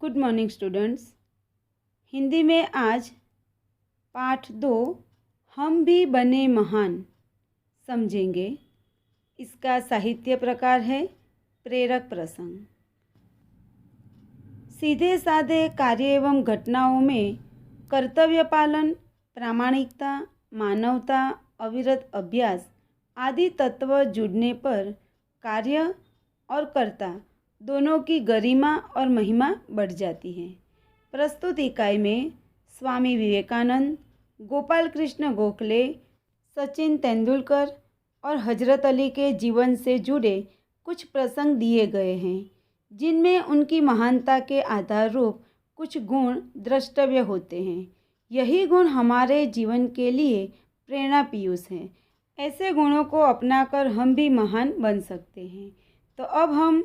Good morning students. Hindi में आज पाठ 2 हम भी बने महान समझेंगे। इसका साहित्य प्रकार है प्रेरक प्रसंग। सीधे साधे कार्य एवं घटनाओं में कर्तव्य पालन, प्रामाणिकता, मानवता, अविरत अभ्यास आदि तत्व जुड़ने पर कार्य और कर्ता दोनों की गरिमा और महिमा बढ़ जाती है। प्रस्तुत इकाई में स्वामी विवेकानंद, गोपाल कृष्ण गोखले, सचिन तेंदुलकर और हजरत अली के जीवन से जुड़े कुछ प्रसंग दिए गए हैं, जिनमें उनकी महानता के आधार रूप कुछ गुण द्रष्टव्य होते हैं। यही गुण हमारे जीवन के लिए प्रेरणा पीयूष हैं। ऐसे गुणों को अपनाकर हम भी महान बन सकते हैं। तो अब हम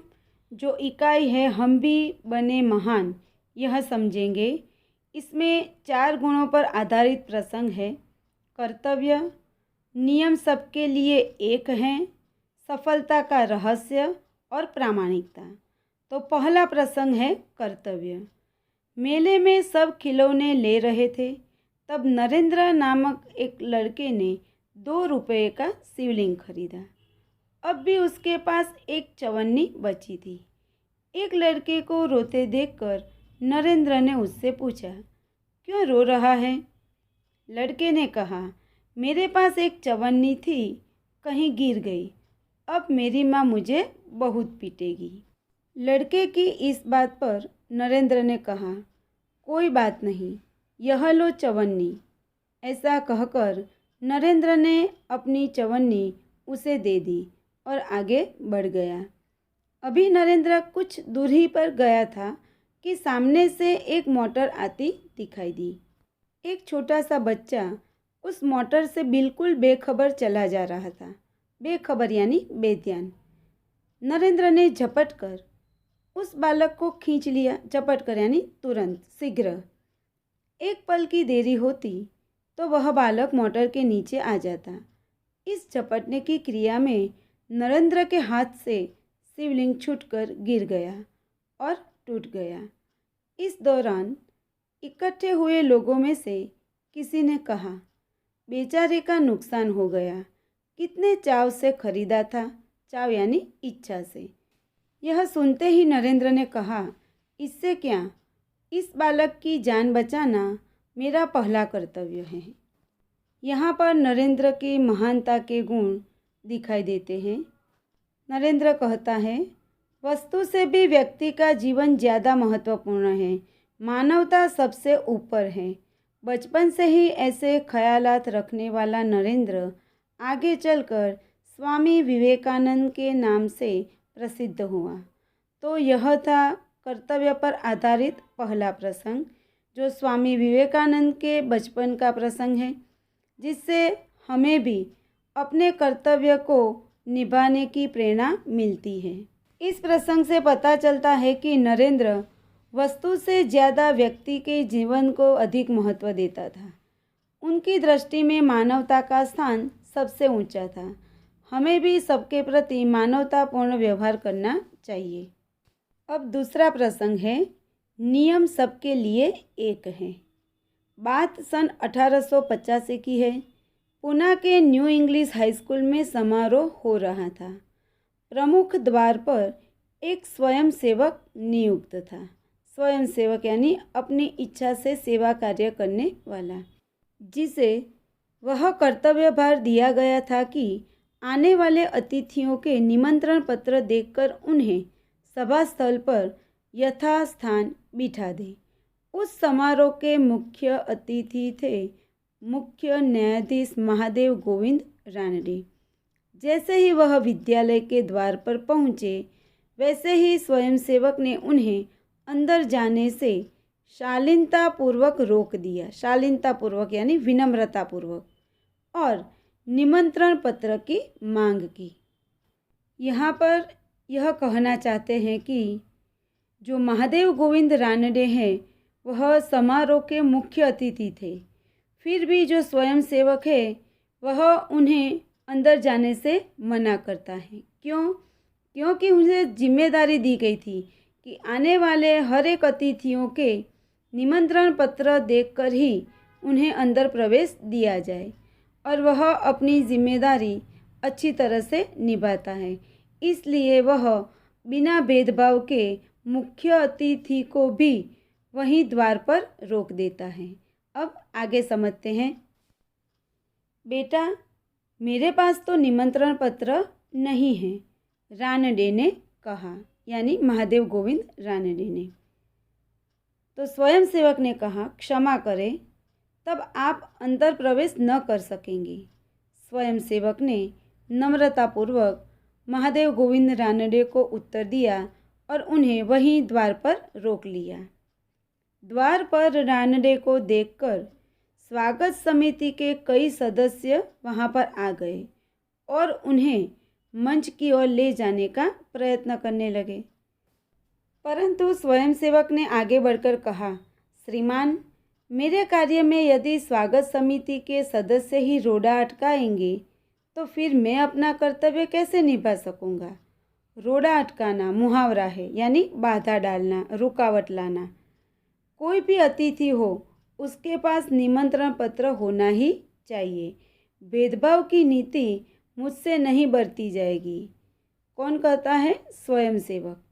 जो इकाई है हम भी बने महान, यह समझेंगे। इसमें 4 गुणों पर आधारित प्रसंग है। कर्तव्य, नियम सबके लिए एक हैं, सफलता का रहस्य और प्रामाणिकता। तो पहला प्रसंग है कर्तव्य। मेले में सब खिलौने ले रहे थे, तब नरेंद्र नामक एक लड़के ने 2 रुपये का शिवलिंग खरीदा। अब भी उसके पास एक चवन्नी बची थी। एक लड़के को रोते देखकर नरेंद्र ने उससे पूछा, क्यों रो रहा है? लड़के ने कहा, मेरे पास एक चवन्नी थी, कहीं गिर गई। अब मेरी माँ मुझे बहुत पीटेगी। लड़के की इस बात पर नरेंद्र ने कहा, कोई बात नहीं, यह लो चवन्नी। ऐसा कहकर नरेंद्र ने अपनी चवन्नी उसे दे दी और आगे बढ़ गया। अभी नरेंद्र कुछ दूरी पर गया था कि सामने से एक मोटर आती दिखाई दी। एक छोटा सा बच्चा उस मोटर से बिल्कुल बेखबर चला जा रहा था। बेखबर यानी बेध्यान। नरेंद्र ने झपट कर उस बालक को खींच लिया। झपट कर यानी तुरंत, शीघ्र। एक पल की देरी होती तो वह बालक मोटर के नीचे आ जाता। इस झपटने की क्रिया में नरेंद्र के हाथ से शिवलिंग छूटकर गिर गया और टूट गया। इस दौरान इकट्ठे हुए लोगों में से किसी ने कहा, बेचारे का नुकसान हो गया, कितने चाव से खरीदा था। चाव यानी इच्छा से। यह सुनते ही नरेंद्र ने कहा, इससे क्या, इस बालक की जान बचाना मेरा पहला कर्तव्य है। यहाँ पर नरेंद्र की महानता के गुण दिखाई देते हैं। नरेंद्र कहता है, वस्तु से भी व्यक्ति का जीवन ज़्यादा महत्वपूर्ण है। मानवता सबसे ऊपर है। बचपन से ही ऐसे ख्यालात रखने वाला नरेंद्र आगे चलकर स्वामी विवेकानंद के नाम से प्रसिद्ध हुआ। तो यह था कर्तव्य पर आधारित पहला प्रसंग, जो स्वामी विवेकानंद के बचपन का प्रसंग है, जिससे हमें भी अपने कर्तव्य को निभाने की प्रेरणा मिलती है। इस प्रसंग से पता चलता है कि नरेंद्र वस्तु से ज़्यादा व्यक्ति के जीवन को अधिक महत्व देता था। उनकी दृष्टि में मानवता का स्थान सबसे ऊंचा था। हमें भी सबके प्रति मानवतापूर्ण व्यवहार करना चाहिए। अब दूसरा प्रसंग है, नियम सबके लिए एक है। बात सन 1885 की है। पुणे के न्यू इंग्लिश हाई स्कूल में समारोह हो रहा था। प्रमुख द्वार पर एक स्वयंसेवक नियुक्त था। स्वयंसेवक यानी अपनी इच्छा से सेवा कार्य करने वाला, जिसे वह कर्तव्य भार दिया गया था कि आने वाले अतिथियों के निमंत्रण पत्र देखकर उन्हें सभा स्थल पर यथास्थान बिठा दे। उस समारोह के मुख्य अतिथि थे मुख्य न्यायाधीश महादेव गोविंद रानडे। जैसे ही वह विद्यालय के द्वार पर पहुँचे, वैसे ही स्वयंसेवक ने उन्हें अंदर जाने से शालीनतापूर्वक रोक दिया। शालीनतापूर्वक यानी विनम्रतापूर्वक, और निमंत्रण पत्र की मांग की। यहाँ पर यह कहना चाहते हैं कि जो महादेव गोविंद रानडे हैं, वह समारोह के मुख्य अतिथि थे। फिर भी जो स्वयंसेवक है वह उन्हें अंदर जाने से मना करता है। क्यों? क्योंकि उन्हें जिम्मेदारी दी गई थी कि आने वाले हर एक अतिथियों के निमंत्रण पत्र देखकर ही उन्हें अंदर प्रवेश दिया जाए और वह अपनी जिम्मेदारी अच्छी तरह से निभाता है। इसलिए वह बिना भेदभाव के मुख्य अतिथि को भी वहीं द्वार पर रोक देता है। अब आगे समझते हैं। बेटा, मेरे पास तो निमंत्रण पत्र नहीं है, रानडे ने कहा, यानी महादेव गोविंद रानडे ने। तो स्वयं सेवक ने कहा, क्षमा करें, तब आप अंदर प्रवेश न कर सकेंगे। स्वयं सेवक ने नम्रतापूर्वक महादेव गोविंद रानडे को उत्तर दिया और उन्हें वहीं द्वार पर रोक लिया। द्वार पर रानडे को देखकर स्वागत समिति के कई सदस्य वहां पर आ गए और उन्हें मंच की ओर ले जाने का प्रयत्न करने लगे, परंतु स्वयंसेवक ने आगे बढ़कर कहा, श्रीमान, मेरे कार्य में यदि स्वागत समिति के सदस्य ही रोड़ा अटकाएंगे तो फिर मैं अपना कर्तव्य कैसे निभा सकूंगा। रोड़ा अटकाना मुहावरा है, यानी बाधा डालना, रुकावट लाना। कोई भी अतिथि हो उसके पास निमंत्रण पत्र होना ही चाहिए। भेदभाव की नीति मुझसे नहीं बरती जाएगी। कौन कहता है? स्वयंसेवक।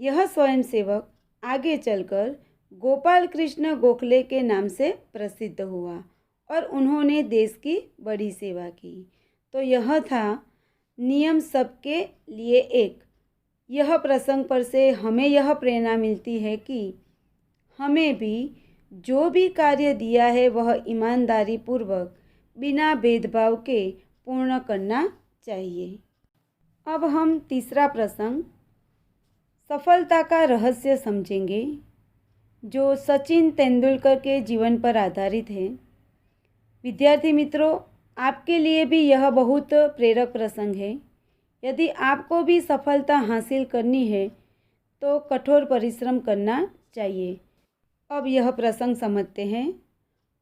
यह स्वयंसेवक आगे चलकर गोपाल कृष्ण गोखले के नाम से प्रसिद्ध हुआ और उन्होंने देश की बड़ी सेवा की। तो यह था नियम सबके लिए एक। यह प्रसंग पर से हमें यह प्रेरणा मिलती है कि हमें भी जो भी कार्य दिया है वह ईमानदारी पूर्वक बिना भेदभाव के पूर्ण करना चाहिए। अब हम तीसरा प्रसंग सफलता का रहस्य समझेंगे, जो सचिन तेंदुलकर के जीवन पर आधारित है। विद्यार्थी मित्रों, आपके लिए भी यह बहुत प्रेरक प्रसंग है। यदि आपको भी सफलता हासिल करनी है तो कठोर परिश्रम करना चाहिए। अब यह प्रसंग समझते हैं।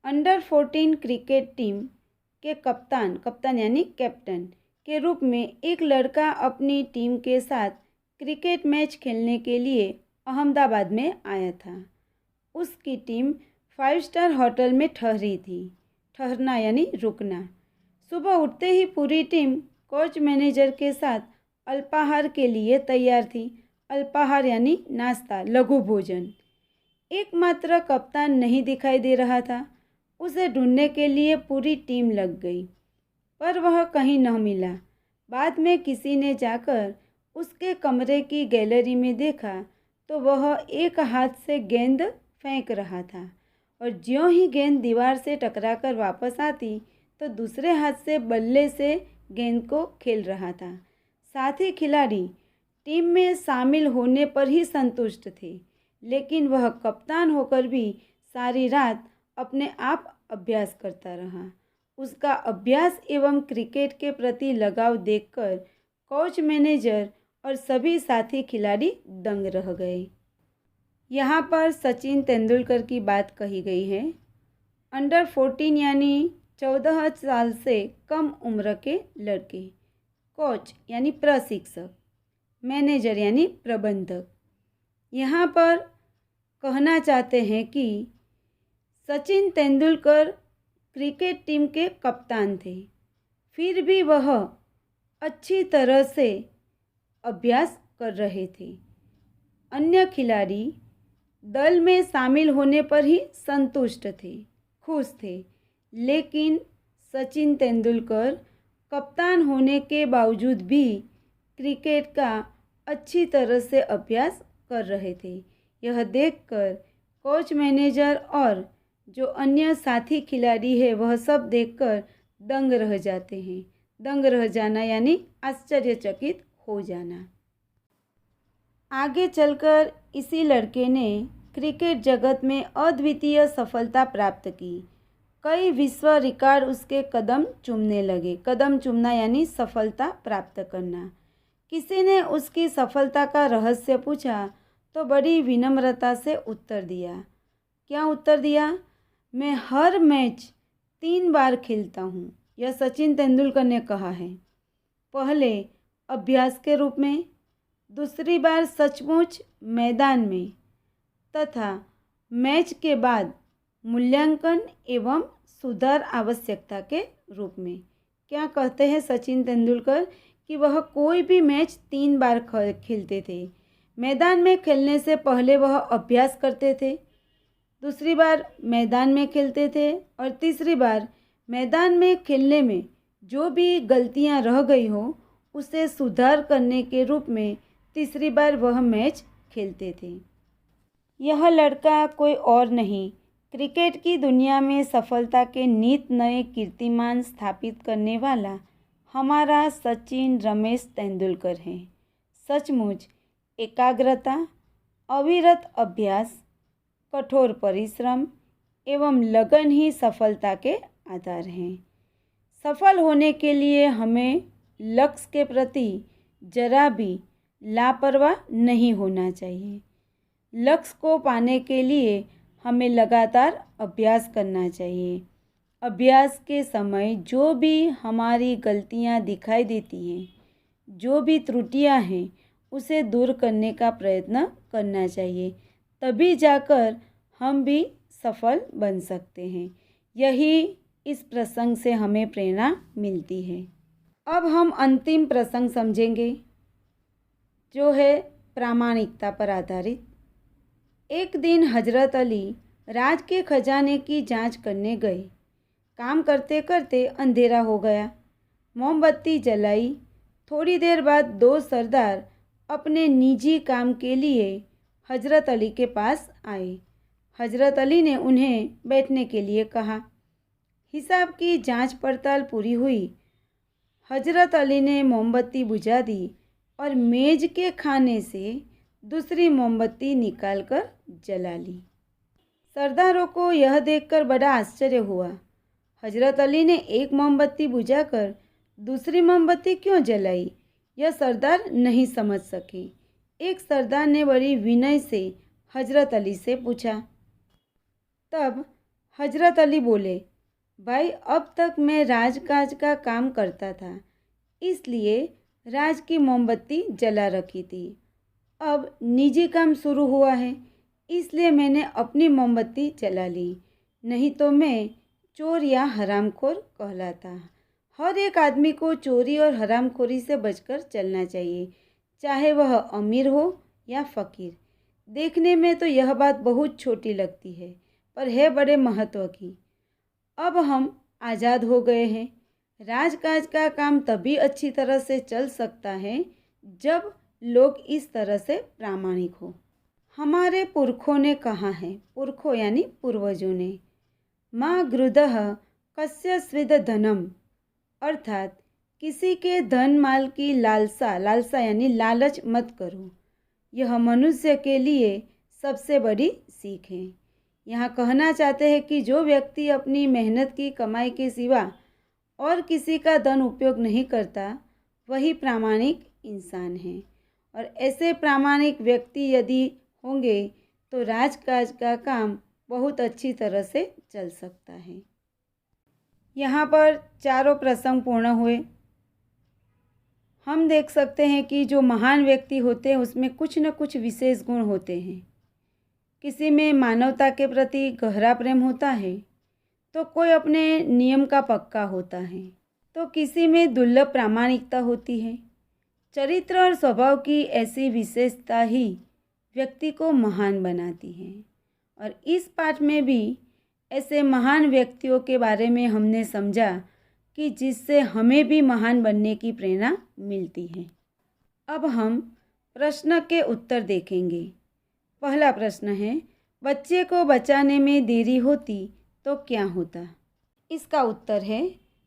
अंडर 14 क्रिकेट टीम के कप्तान यानी कैप्टन के रूप में एक लड़का अपनी टीम के साथ क्रिकेट मैच खेलने के लिए अहमदाबाद में आया था। उसकी टीम 5 स्टार होटल में ठहरी थी। ठहरना यानी रुकना। सुबह उठते ही पूरी टीम कोच मैनेजर के साथ अल्पाहार के लिए तैयार थी। अल्पाहार यानी नाश्ता, लघु भोजन। एकमात्र कप्तान नहीं दिखाई दे रहा था। उसे ढूंढने के लिए पूरी टीम लग गई, पर वह कहीं न मिला। बाद में किसी ने जाकर उसके कमरे की गैलरी में देखा तो वह एक हाथ से गेंद फेंक रहा था और ज्यों ही गेंद दीवार से टकराकर वापस आती तो दूसरे हाथ से बल्ले से गेंद को खेल रहा था। साथी खिलाड़ी टीम में शामिल होने पर ही संतुष्ट थे, लेकिन वह कप्तान होकर भी सारी रात अपने आप अभ्यास करता रहा। उसका अभ्यास एवं क्रिकेट के प्रति लगाव देखकर कोच मैनेजर और सभी साथी खिलाड़ी दंग रह गए। यहाँ पर सचिन तेंदुलकर की बात कही गई है। अंडर 14 यानी 14 साल से कम उम्र के लड़के, कोच यानी प्रशिक्षक, मैनेजर यानी प्रबंधक। यहाँ पर कहना चाहते हैं कि सचिन तेंदुलकर क्रिकेट टीम के कप्तान थे, फिर भी वह अच्छी तरह से अभ्यास कर रहे थे। अन्य खिलाड़ी दल में शामिल होने पर ही संतुष्ट थे, खुश थे, लेकिन सचिन तेंदुलकर कप्तान होने के बावजूद भी क्रिकेट का अच्छी तरह से अभ्यास कर रहे थे। यह देखकर कोच मैनेजर और जो अन्य साथी खिलाड़ी है वह सब देखकर दंग रह जाते हैं। दंग रह जाना यानी आश्चर्यचकित हो जाना। आगे चलकर इसी लड़के ने क्रिकेट जगत में अद्वितीय सफलता प्राप्त की। कई विश्व रिकॉर्ड उसके कदम चूमने लगे। कदम चूमना यानी सफलता प्राप्त करना। किसी ने उसकी सफलता का रहस्य पूछा तो बड़ी विनम्रता से उत्तर दिया। क्या उत्तर दिया? मैं हर मैच 3 बार खेलता हूँ, यह सचिन तेंदुलकर ने कहा है। पहले अभ्यास के रूप में, दूसरी बार सचमुच मैदान में तथा मैच के बाद मूल्यांकन एवं सुधार आवश्यकता के रूप में। क्या कहते हैं सचिन तेंदुलकर कि वह कोई भी मैच 3 बार खेलते थे। मैदान में खेलने से पहले वह अभ्यास करते थे, दूसरी बार मैदान में खेलते थे और तीसरी बार मैदान में खेलने में जो भी गलतियां रह गई हो उसे सुधार करने के रूप में तीसरी बार वह मैच खेलते थे। यह लड़का कोई और नहीं, क्रिकेट की दुनिया में सफलता के नित नए कीर्तिमान स्थापित करने वाला हमारा सचिन रमेश तेंदुलकर है। सचमुच एकाग्रता, अविरत अभ्यास, कठोर परिश्रम एवं लगन ही सफलता के आधार हैं। सफल होने के लिए हमें लक्ष्य के प्रति जरा भी लापरवाह नहीं होना चाहिए। लक्ष्य को पाने के लिए हमें लगातार अभ्यास करना चाहिए। अभ्यास के समय जो भी हमारी गलतियां दिखाई देती हैं, जो भी त्रुटियां हैं, उसे दूर करने का प्रयत्न करना चाहिए। तभी जाकर हम भी सफल बन सकते हैं। यही इस प्रसंग से हमें प्रेरणा मिलती है। अब हम अंतिम प्रसंग समझेंगे जो है प्रामाणिकता पर आधारित। एक दिन हजरत अली राज के खजाने की जांच करने गए। काम करते करते अंधेरा हो गया। मोमबत्ती जलाई। थोड़ी देर बाद 2 सरदार अपने निजी काम के लिए हजरत अली के पास आए। हजरत अली ने उन्हें बैठने के लिए कहा। हिसाब की जांच पड़ताल पूरी हुई। हजरत अली ने मोमबत्ती बुझा दी और मेज के खाने से दूसरी मोमबत्ती निकालकर जला ली। सरदारों को यह देखकर बड़ा आश्चर्य हुआ। हजरत अली ने एक मोमबत्ती बुझाकर दूसरी मोमबत्ती क्यों जलाई, यह सरदार नहीं समझ सके। एक सरदार ने बड़ी विनय से हजरत अली से पूछा। तब हजरत अली बोले, भाई, अब तक मैं राजकाज का काम करता था, इसलिए राज की मोमबत्ती जला रखी थी। अब निजी काम शुरू हुआ है, इसलिए मैंने अपनी मोमबत्ती जला ली, नहीं तो मैं चोर या हरामखोर कहलाता। हर एक आदमी को चोरी और हरामखोरी से बचकर चलना चाहिए, चाहे वह अमीर हो या फ़कीर। देखने में तो यह बात बहुत छोटी लगती है, पर है बड़े महत्व की। अब हम आज़ाद हो गए हैं। राजकाज का काम तभी अच्छी तरह से चल सकता है जब लोग इस तरह से प्रामाणिक हो। हमारे पुरखों ने कहा है, पुरखों यानी पूर्वजों ने, माँ गृदः कस्य स्विद धनम, अर्थात किसी के धन माल की लालसा यानी लालच मत करो। यह मनुष्य के लिए सबसे बड़ी सीख है। यहाँ कहना चाहते हैं कि जो व्यक्ति अपनी मेहनत की कमाई के सिवा और किसी का धन उपयोग नहीं करता, वही प्रामाणिक इंसान है। और ऐसे प्रामाणिक व्यक्ति यदि होंगे तो राजकाज का काम बहुत अच्छी तरह से चल सकता है। यहाँ पर चारों प्रसंग पूर्ण हुए। हम देख सकते हैं कि जो महान व्यक्ति होते हैं उसमें कुछ न कुछ विशेष गुण होते हैं। किसी में मानवता के प्रति गहरा प्रेम होता है, तो कोई अपने नियम का पक्का होता है, तो किसी में दुर्लभ प्रामाणिकता होती है। चरित्र और स्वभाव की ऐसी विशेषता ही व्यक्ति को महान बनाती है। और इस पाठ में भी ऐसे महान व्यक्तियों के बारे में हमने समझा कि जिससे हमें भी महान बनने की प्रेरणा मिलती है। अब हम प्रश्न के उत्तर देखेंगे। पहला प्रश्न है, बच्चे को बचाने में देरी होती तो क्या होता? इसका उत्तर है,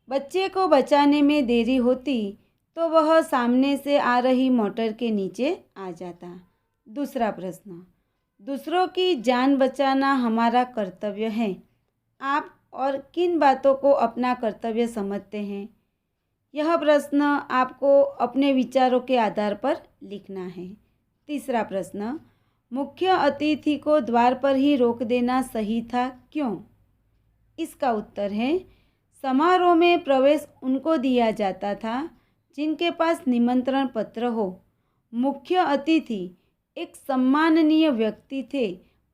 बच्चे को बचाने में देरी होती तो वह सामने से आ रही मोटर के नीचे आ जाता। दूसरा प्रश्न, दूसरों की जान बचाना हमारा कर्तव्य है। आप और किन बातों को अपना कर्तव्य समझते हैं? यह प्रश्न आपको अपने विचारों के आधार पर लिखना है। तीसरा प्रश्न, मुख्य अतिथि को द्वार पर ही रोक देना सही था, क्यों? इसका उत्तर है, समारोह में प्रवेश उनको दिया जाता था जिनके पास निमंत्रण पत्र हो मुख्य अतिथि एक सम्माननीय व्यक्ति थे,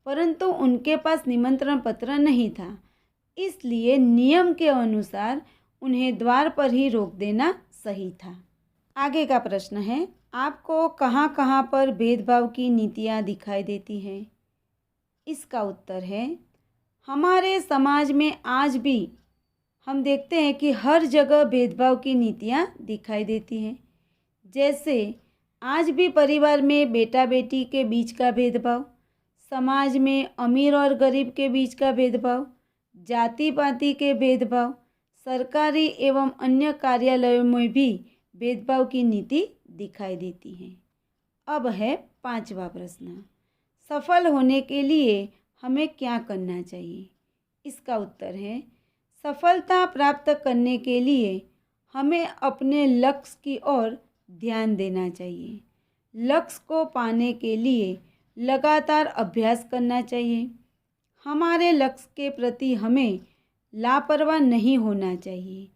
परंतु उनके पास निमंत्रण पत्र नहीं था। इसलिए नियम के अनुसार उन्हें द्वार पर ही रोक देना सही था। आगे का प्रश्न है, आपको कहाँ कहाँ पर भेदभाव की नीतियाँ दिखाई देती हैं? इसका उत्तर है, हमारे समाज में आज भी हम देखते हैं कि हर जगह भेदभाव की नीतियाँ दिखाई देती हैं। जैसे आज भी परिवार में बेटा बेटी के बीच का भेदभाव, समाज में अमीर और गरीब के बीच का भेदभाव, जाति पाति के भेदभाव, सरकारी एवं अन्य कार्यालयों में भी भेदभाव की नीति दिखाई देती है। अब है 5वां प्रश्न, सफल होने के लिए हमें क्या करना चाहिए? इसका उत्तर है, सफलता प्राप्त करने के लिए हमें अपने लक्ष्य की ओर ध्यान देना चाहिए। लक्ष्य को पाने के लिए लगातार अभ्यास करना चाहिए। हमारे लक्ष्य के प्रति हमें लापरवाह नहीं होना चाहिए।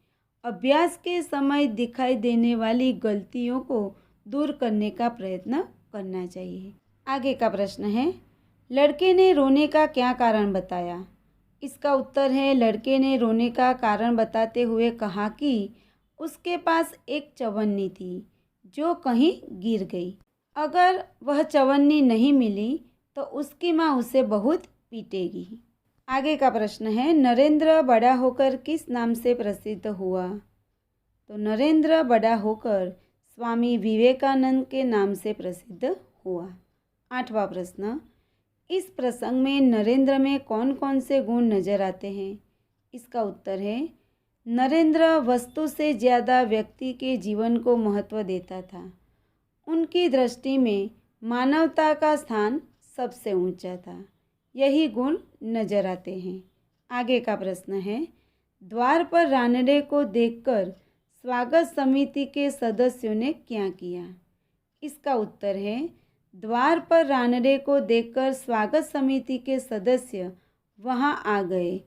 अभ्यास के समय दिखाई देने वाली गलतियों को दूर करने का प्रयत्न करना चाहिए। आगे का प्रश्न है, लड़के ने रोने का क्या कारण बताया? इसका उत्तर है, लड़के ने रोने का कारण बताते हुए कहा कि उसके पास एक चवन्नी थी जो कहीं गिर गई। अगर वह चवन्नी नहीं मिली तो उसकी माँ उसे बहुत पीटेगी। आगे का प्रश्न है, नरेंद्र बड़ा होकर किस नाम से प्रसिद्ध हुआ? तो नरेंद्र बड़ा होकर स्वामी विवेकानंद के नाम से प्रसिद्ध हुआ। 8वां प्रश्न, इस प्रसंग में नरेंद्र में कौन कौन से गुण नजर आते हैं? इसका उत्तर है, नरेंद्र वस्तु से ज़्यादा व्यक्ति के जीवन को महत्व देता था। उनकी दृष्टि में मानवता का स्थान सबसे ऊंचा था। यही गुण नजर आते हैं। आगे का प्रश्न है, द्वार पर रानडे को देखकर स्वागत समिति के सदस्यों ने क्या किया? इसका उत्तर है, द्वार पर रानडे को देखकर स्वागत समिति के सदस्य वहां आ गए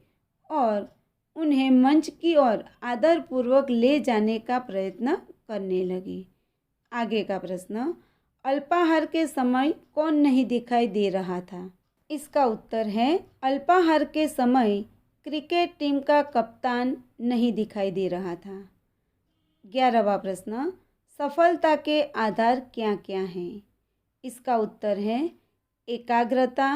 और उन्हें मंच की ओर आदरपूर्वक ले जाने का प्रयत्न करने लगे। आगे का प्रश्न, अल्पाहार के समय कौन नहीं दिखाई दे रहा था? इसका उत्तर है, अल्पाहार के समय क्रिकेट टीम का कप्तान नहीं दिखाई दे रहा था। 11वां प्रश्न, सफलता के आधार क्या क्या हैं? इसका उत्तर है, एकाग्रता,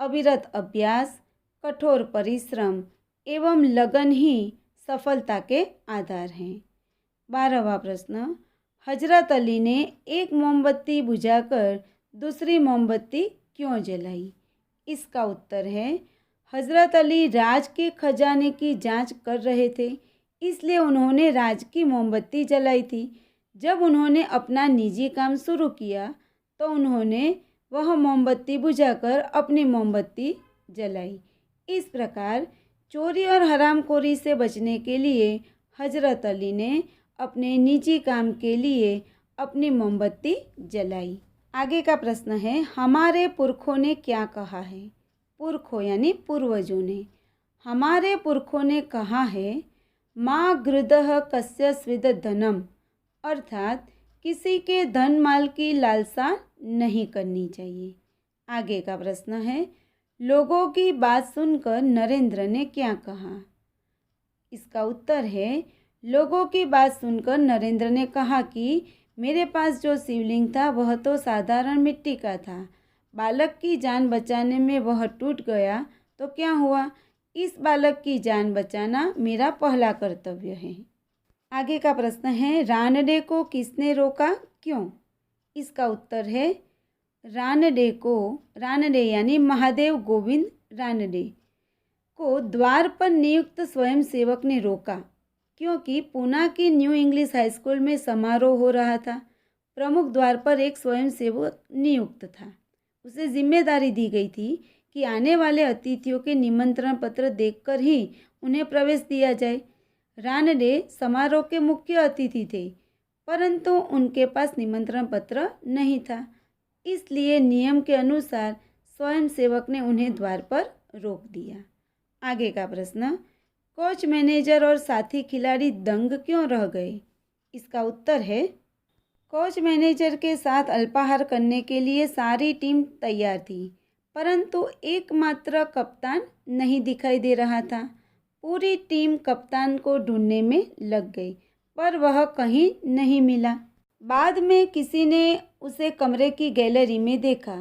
अविरत अभ्यास, कठोर परिश्रम एवं लगन ही सफलता के आधार हैं। 12वां प्रश्न, हजरत अली ने एक मोमबत्ती बुझाकर दूसरी मोमबत्ती क्यों जलाई? इसका उत्तर है, हजरत अली राज के खजाने की जांच कर रहे थे, इसलिए उन्होंने राज की मोमबत्ती जलाई थी। जब उन्होंने अपना निजी काम शुरू किया तो उन्होंने वह मोमबत्ती बुझाकर अपनी मोमबत्ती जलाई। इस प्रकार चोरी और हरामखोरी से बचने के लिए हजरत अली ने अपने निजी काम के लिए अपनी मोमबत्ती जलाई। आगे का प्रश्न है, हमारे पुरखों ने क्या कहा है? पुरखों यानी पूर्वजों ने। हमारे पुरखों ने कहा है, माँ गृदः कस्य स्विद धनम, अर्थात किसी के धन माल की लालसा नहीं करनी चाहिए। आगे का प्रश्न है, लोगों की बात सुनकर नरेंद्र ने क्या कहा? इसका उत्तर है, लोगों की बात सुनकर नरेंद्र ने कहा कि मेरे पास जो शिवलिंग था वह तो साधारण मिट्टी का था। बालक की जान बचाने में वह टूट गया तो क्या हुआ? इस बालक की जान बचाना मेरा पहला कर्तव्य है। आगे का प्रश्न है, रानडे को किसने रोका, क्यों? इसका उत्तर है, रानडे यानी महादेव गोविंद रानडे को द्वार पर नियुक्त स्वयंसेवक ने रोका, क्योंकि पूना की न्यू इंग्लिश हाई स्कूल में समारोह हो रहा था। प्रमुख द्वार पर एक स्वयंसेवक नियुक्त था। उसे जिम्मेदारी दी गई थी कि आने वाले अतिथियों के निमंत्रण पत्र देखकर ही उन्हें प्रवेश दिया जाए। रानडे समारोह के मुख्य अतिथि थे, परंतु उनके पास निमंत्रण पत्र नहीं था, इसलिए नियम के अनुसार स्वयंसेवक ने उन्हें द्वार पर रोक दिया। आगे का प्रश्न, कोच, मैनेजर और साथी खिलाड़ी दंग क्यों रह गए? इसका उत्तर है, कोच मैनेजर के साथ अल्पाहार करने के लिए सारी टीम तैयार थी, परंतु एकमात्र कप्तान नहीं दिखाई दे रहा था। पूरी टीम कप्तान को ढूंढने में लग गई, पर वह कहीं नहीं मिला। बाद में किसी ने उसे कमरे की गैलरी में देखा।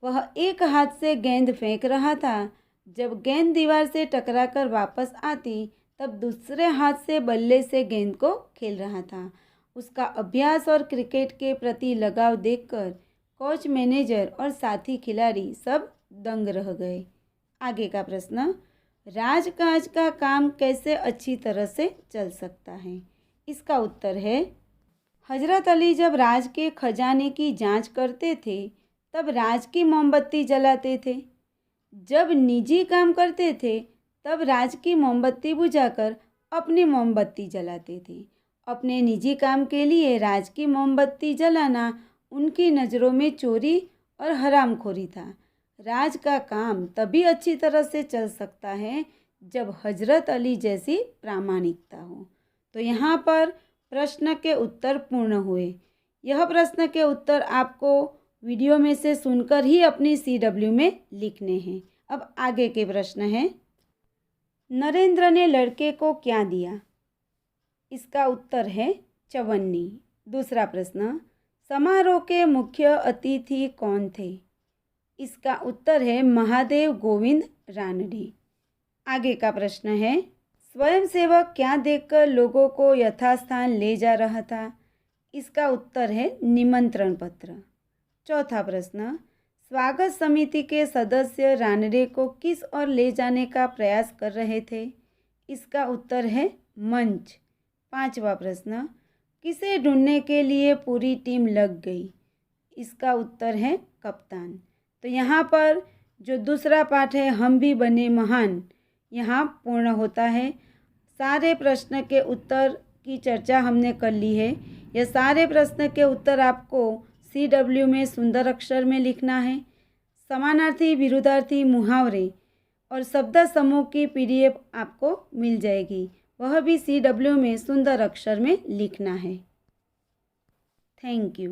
वह एक हाथ से गेंद फेंक रहा था। जब गेंद दीवार से टकराकर वापस आती, तब दूसरे हाथ से बल्ले से गेंद को खेल रहा था। उसका अभ्यास और क्रिकेट के प्रति लगाव देखकर कोच मैनेजर और साथी खिलाड़ी सब दंग रह गए। आगे का प्रश्न, राजकाज का काम कैसे अच्छी तरह से चल सकता है? इसका उत्तर है, हजरत अली जब राज के खजाने की जांच करते थे तब राज की मोमबत्ती जलाते थे। जब निजी काम करते थे तब राज की मोमबत्ती बुझाकर अपनी मोमबत्ती जलाते थे। अपने निजी काम के लिए राज की मोमबत्ती जलाना उनकी नज़रों में चोरी और हरामखोरी था। राज का काम तभी अच्छी तरह से चल सकता है जब हजरत अली जैसी प्रामाणिकता हो। तो यहाँ पर प्रश्न के उत्तर पूर्ण हुए। यह प्रश्न के उत्तर आपको वीडियो में से सुनकर ही अपनी CW में लिखने हैं। अब आगे के प्रश्न हैं, नरेंद्र ने लड़के को क्या दिया? इसका उत्तर है चवन्नी। दूसरा प्रश्न, समारोह के मुख्य अतिथि कौन थे? इसका उत्तर है महादेव गोविंद रानडे। आगे का प्रश्न है, स्वयंसेवक क्या देखकर लोगों को यथास्थान ले जा रहा था? इसका उत्तर है निमंत्रण पत्र। चौथा प्रश्न, स्वागत समिति के सदस्य रानडे को किस ओर ले जाने का प्रयास कर रहे थे? इसका उत्तर है मंच। पांचवा प्रश्न, किसे ढूंढने के लिए पूरी टीम लग गई? इसका उत्तर है कप्तान। तो यहाँ पर जो दूसरा पाठ है, हम भी बने महान, यहाँ पूर्ण होता है। सारे प्रश्न के उत्तर की चर्चा हमने कर ली है। यह सारे प्रश्न के उत्तर आपको CW में सुंदर अक्षर में लिखना है। समानार्थी, विरुद्धार्थी, मुहावरे और शब्द समूह की PDF आपको मिल जाएगी, वह भी CW में सुंदर अक्षर में लिखना है। Thank you.